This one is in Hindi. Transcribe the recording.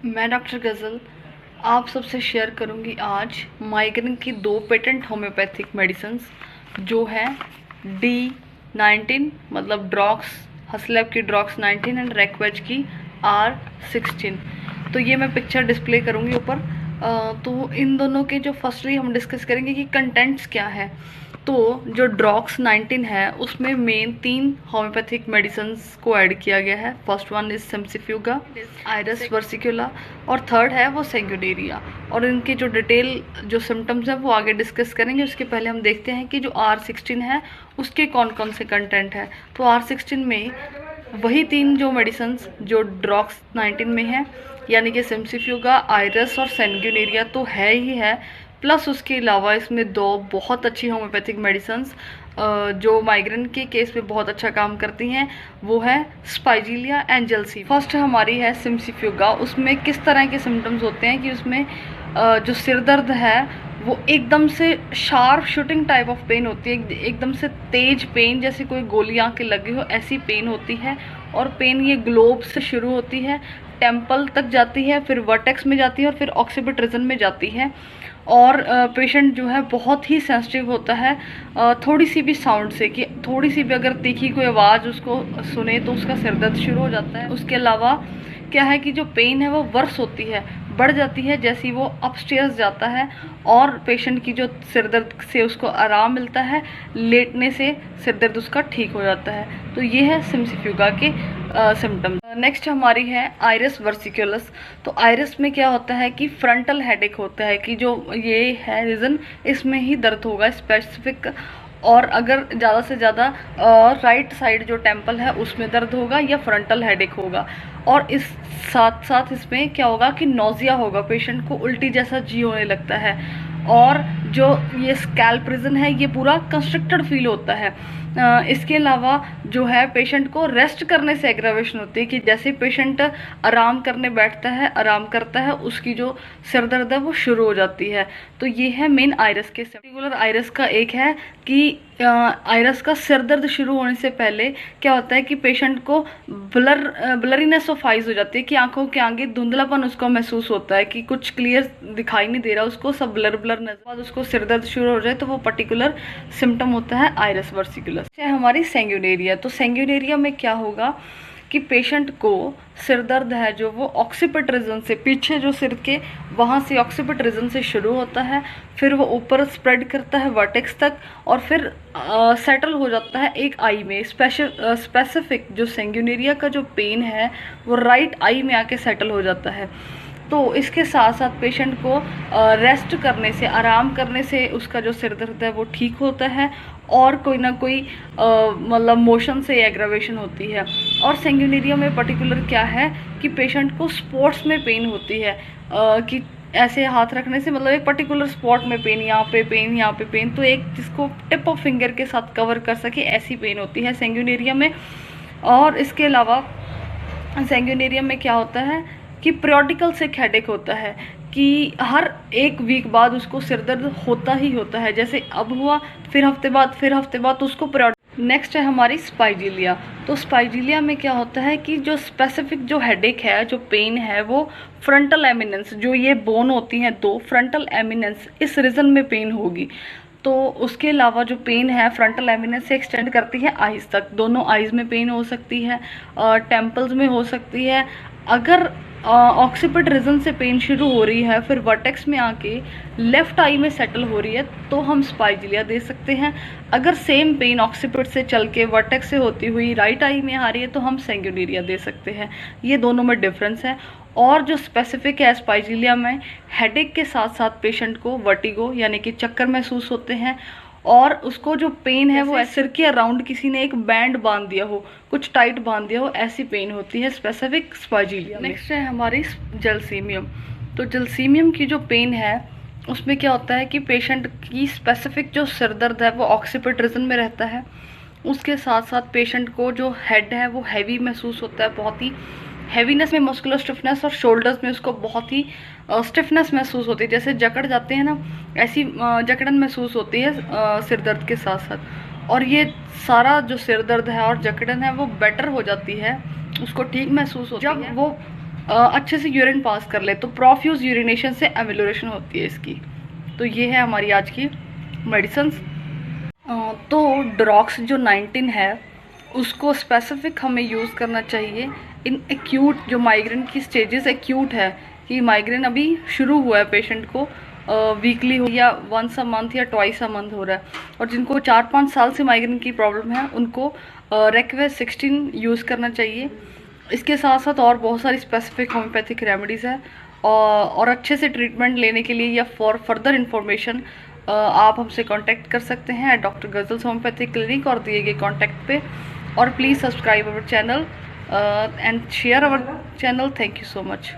मैं डॉक्टर गज़ल आप सबसे शेयर करूंगी आज माइग्रेन की दो पेटेंट होम्योपैथिक मेडिसिन्स जो है D19 मतलब ड्रॉक्स हसलैब की ड्रॉक्स 19 एंड रेकवेज की R16। तो ये मैं पिक्चर डिस्प्ले करूंगी ऊपर। तो इन दोनों के जो फर्स्टली हम डिस्कस करेंगे कि कंटेंट्स क्या है। तो जो ड्रॉक्स 19 है उसमें मेन 3 होम्योपैथिक मेडिसिन को ऐड किया गया है। फर्स्ट वन इज सेम्सिफ्यूगा, आयरस वर्सिकुला और थर्ड है वो सेंगुनेरिया। और इनके जो डिटेल जो सिम्टम्स हैं वो आगे डिस्कस करेंगे। उसके पहले हम देखते हैं कि जो R16 है उसके कौन कौन से कंटेंट है। तो R16 में वही 3 जो मेडिसिन जो ड्रॉक्स 19 में है, यानी कि सेम्सिफ्यूगा, आयरस और सेंगुनेरिया तो है ही है, प्लस उसके अलावा इसमें 2 बहुत अच्छी होम्योपैथिक मेडिसिन्स जो माइग्रेन के केस में बहुत अच्छा काम करती हैं, वो है स्पाइजिलिया एंड जेलसी। फर्स्ट हमारी है सिम्सिफ्यूगा। उसमें किस तरह के सिम्टम्स होते हैं कि उसमें जो सिर दर्द है वो एकदम से sharp shooting type of pain होती है, एकदम से तेज पेन, जैसे कोई गोली आँख के लगी हो ऐसी पेन होती है। और पेन ये ग्लोब से शुरू होती है, टेम्पल तक जाती है, फिर वर्टेक्स में जाती है और फिर ऑक्सीपिट रीजन में जाती है। और पेशेंट जो है बहुत ही सेंसिटिव होता है थोड़ी सी भी साउंड से, कि थोड़ी सी भी अगर तीखी कोई आवाज़ उसको सुने तो उसका सिर दर्द शुरू हो जाता है। उसके अलावा क्या है कि जो पेन है वो वर्स होती है, बढ़ जाती है जैसे ही वो अपस्टेयर्स जाता है। और पेशेंट की जो सिर दर्द से उसको आराम मिलता है, लेटने से सिर दर्द उसका ठीक हो जाता है। तो ये है सिम्सिफ्यूगा के सिम्टम्स। नेक्स्ट हमारी है आयरस वर्सिकुलस। तो आयरस में क्या होता है कि फ्रंटल हेडेक होता है, कि जो ये है रीज़न इसमें ही दर्द होगा स्पेसिफिक। और अगर ज़्यादा से ज़्यादा राइट साइड जो टेम्पल है उसमें दर्द होगा या फ्रंटल हेडेक होगा। और इस साथ साथ इसमें क्या होगा कि नोज़िया होगा, पेशेंट को उल्टी जैसा जी होने लगता है। और जो ये स्कैल्प रीजन है ये पूरा कंस्ट्रक्टेड फील होता है। इसके अलावा जो है पेशेंट को रेस्ट करने से एग्रावेशन होती है, कि जैसे पेशेंट आराम करने बैठता है, आराम करता है, उसकी जो सिर दर्द है वो शुरू हो जाती है। तो ये है मेन आयरस के। पर्टिकुलर आयरस का एक है कि आयरस का सिर दर्द शुरू होने से पहले क्या होता है कि पेशेंट को ब्लरीनेस ऑफ आइज हो जाती है, कि आंखों के आगे धुंधलापन उसको महसूस होता है, कि कुछ क्लियर दिखाई नहीं दे रहा उसको, सब ब्लर ब्लर नजर। बाद उसको सिर दर्द शुरू हो जाए तो वो पर्टिकुलर सिम्टम होता है आयरस वर्सिकुलस। हमारी सेंगुनेरिया। तो सेंगुनेरिया में क्या होगा कि पेशेंट को सिर दर्द है जो वो ऑक्सीपिट रीजन से, पीछे जो सिर के वहाँ से ऑक्सीपिट रीजन से शुरू होता है, फिर वो ऊपर स्प्रेड करता है वर्टेक्स तक, और फिर सेटल हो जाता है एक आई में। स्पेसिफिक जो सेंगुनेरिया का जो पेन है वो राइट आई में आके सेटल हो जाता है। तो इसके साथ साथ पेशेंट को रेस्ट करने से, आराम करने से उसका जो सिर दर्द है वो ठीक होता है, और कोई ना कोई मतलब मोशन से एग्रावेशन होती है। और सेंगुनेरिया में पर्टिकुलर क्या है कि पेशेंट को स्पॉट्स में पेन होती है, कि ऐसे हाथ रखने से मतलब एक पर्टिकुलर स्पॉट में पेन, यहाँ पे पेन, यहाँ पे पेन, तो एक जिसको टिप ऑफ फिंगर के साथ कवर कर सके ऐसी पेन होती है सेंगुनेरिया में। और इसके अलावा सेंगुनेरिया में क्या होता है कि पीरियोडिकल से हेडेक होता है, कि हर एक वीक बाद उसको सिर दर्द होता ही होता है, जैसे अब हुआ फिर हफ्ते बाद, फिर हफ्ते बाद, तो उसको पीरियोडिक। नेक्स्ट है हमारी स्पाइजिलिया। तो स्पाइजिलिया में क्या होता है कि जो स्पेसिफिक जो हेडेक है, जो पेन है, वो फ्रंटल एमिनेंस, जो ये बोन होती हैं दो, फ्रंटल एमिनेंस, इस रीजन में पेन होगी। तो उसके अलावा जो पेन है फ्रंटल एमिनेंस से एक्सटेंड करती है आइज़ तक, दोनों आइज़ में पेन हो सकती है, टेम्पल्स में हो सकती है। अगर ऑक्सीपिट रीजन से पेन शुरू हो रही है, फिर वर्टेक्स में आके लेफ्ट आई में सेटल हो रही है, तो हम स्पाइजिलिया दे सकते हैं। अगर सेम पेन ऑक्सीपिट से चल के वर्टेक्स से होती हुई राइट आई में आ रही है तो हम सेंगुनेरिया दे सकते हैं। ये दोनों में डिफरेंस है। और जो स्पेसिफिक है स्पाइजिलिया में, हेडेक के साथ साथ पेशेंट को वर्टिगो यानी कि चक्कर महसूस होते हैं, और उसको जो पेन है वो सिर के अराउंड किसी ने एक बैंड बांध दिया हो, कुछ टाइट बांध दिया हो, ऐसी पेन होती है स्पेसिफिक स्पाइजिलिया में। नेक्स्ट है हमारी जलसीमियम। तो जलसीमियम की जो पेन है उसमें क्या होता है कि पेशेंट की स्पेसिफिक जो सिर दर्द है वो ऑक्सीपिट रीजन में रहता है। उसके साथ साथ पेशेंट को जो हेड है वो हैवी महसूस होता है, बहुत ही हैवीनेस में, मस्कुलर स्टिफनेस, और शोल्डर्स में उसको बहुत ही स्टिफनेस महसूस होती है, जैसे जकड़ जाते हैं ना, ऐसी जकड़न महसूस होती है सिर दर्द के साथ साथ। और ये सारा जो सिर दर्द है और जकड़न है वो बेटर हो जाती है, उसको ठीक महसूस होती है जब वो अच्छे से यूरिन पास कर ले, तो प्रोफ्यूज यूरिनेशन से एमिलोरेशन होती है इसकी। तो ये है हमारी आज की मेडिसन्स। तो ड्रॉक्स जो 19 है उसको स्पेसिफिक हमें यूज़ करना चाहिए इन एक्यूट, जो माइग्रेन की स्टेजेस एक्यूट है कि माइग्रेन अभी शुरू हुआ है, पेशेंट को वीकली हो या वंस अ मंथ या ट्वाइस अ मंथ हो रहा है, और जिनको 4-5 साल से माइग्रेन की प्रॉब्लम है उनको रेक्वेस 16 यूज़ करना चाहिए। इसके साथ साथ और बहुत सारी स्पेसिफिक होम्योपैथिक रेमेडीज़ है, और अच्छे से ट्रीटमेंट लेने के लिए या फॉर फर्दर इन्फॉर्मेशन आप हमसे कांटेक्ट कर सकते हैं डॉक्टर गजल्स होम्योपैथिक क्लिनिक और दिए गए कांटेक्ट पे। और please subscribe our channel and share our channel. Thank you so much.